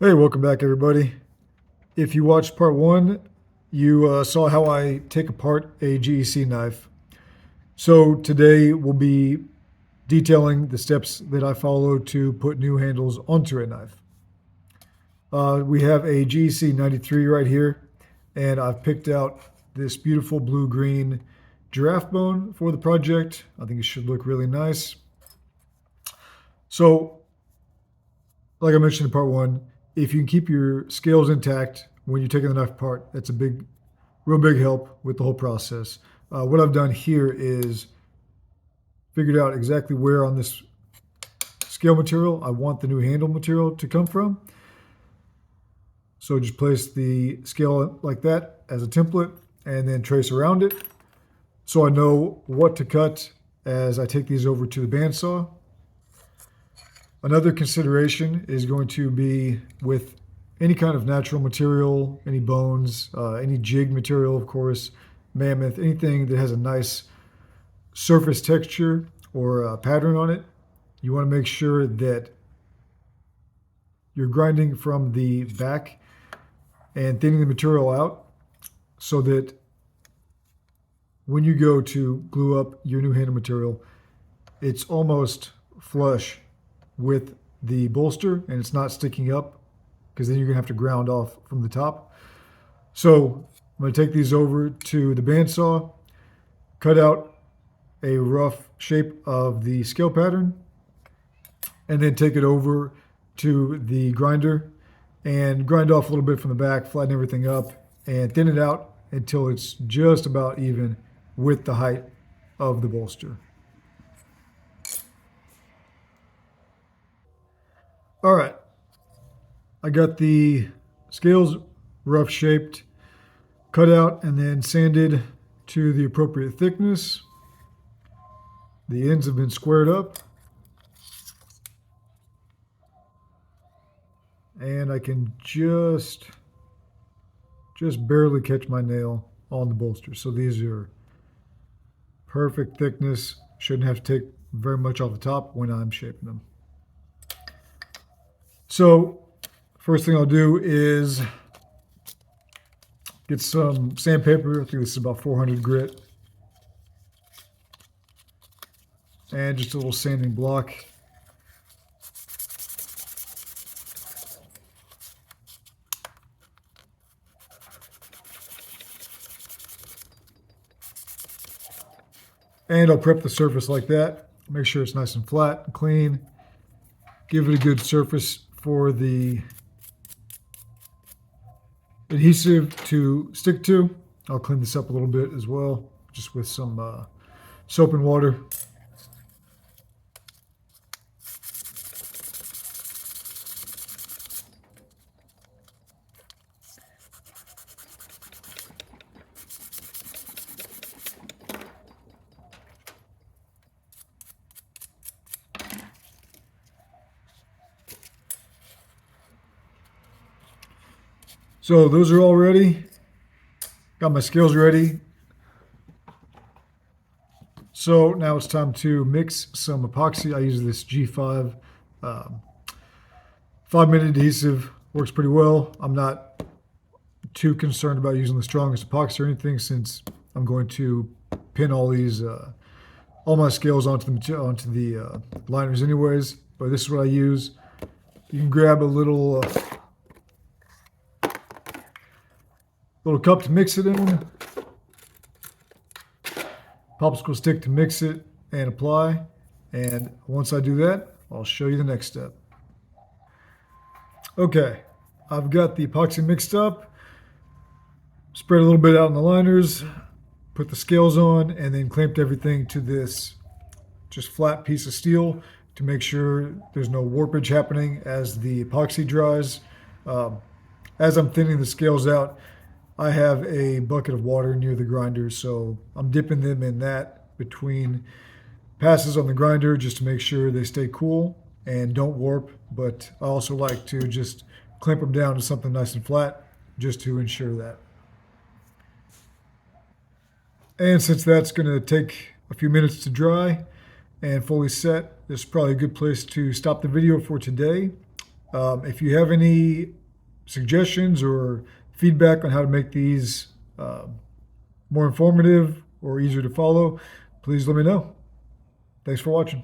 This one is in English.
Hey, welcome back, everybody. If you watched part one, you saw how I take apart a GEC knife. So today we'll be detailing the steps that I follow to put new handles onto a knife. We have a GEC 93 right here, and I've picked out this beautiful blue-green giraffe bone for the project. I think it should look really nice. So, like I mentioned in part one, if you can keep your scales intact when you're taking the knife apart, that's a real big help with the whole process. What I've done here is figured out exactly where on this scale material I want the new handle material to come from. So just place the scale like that as a template and then trace around it so I know what to cut as I take these over to the bandsaw. Another consideration is going to be with any kind of natural material, any bones, any jig material, of course, mammoth, anything that has a nice surface texture or a pattern on it. You want to make sure that you're grinding from the back and thinning the material out so that when you go to glue up your new handle material, it's almost flush with the bolster and it's not sticking up, because then you're gonna have to ground off from the top. So I'm gonna take these over to the bandsaw, cut out a rough shape of the scale pattern, and then take it over to the grinder and grind off a little bit from the back, flatten everything up, and thin it out until it's just about even with the height of the bolster. All right, I got the scales rough shaped, cut out, and then sanded to the appropriate thickness. The ends have been squared up. And I can just barely catch my nail on the bolster. So these are perfect thickness. Shouldn't have to take very much off the top when I'm shaping them. So first thing I'll do is get some sandpaper. I think this is about 400 grit. And just a little sanding block. And I'll prep the surface like that. Make sure it's nice and flat and clean. Give it a good surface for the adhesive to stick to. I'll clean this up a little bit as well, just with some soap and water. So those are all ready. Got my scales ready. So now it's time to mix some epoxy. I use this G5 5-minute adhesive. Works pretty well. I'm not too concerned about using the strongest epoxy or anything, since I'm going to pin all my scales onto the liners anyways. But this is what I use. You can grab a little cup to mix it in, popsicle stick to mix it and apply. And once I do that, I'll show you the next step. Okay, I've got the epoxy mixed up, spread a little bit out in the liners, put the scales on, and then clamped everything to this just flat piece of steel to make sure there's no warpage happening as the epoxy dries. As I'm thinning the scales out, I have a bucket of water near the grinder, so I'm dipping them in that between passes on the grinder just to make sure they stay cool and don't warp. But I also like to just clamp them down to something nice and flat just to ensure that. And since that's going to take a few minutes to dry and fully set, this is probably a good place to stop the video for today. If you have any suggestions or feedback on how to make these more informative or easier to follow, please let me know. Thanks for watching.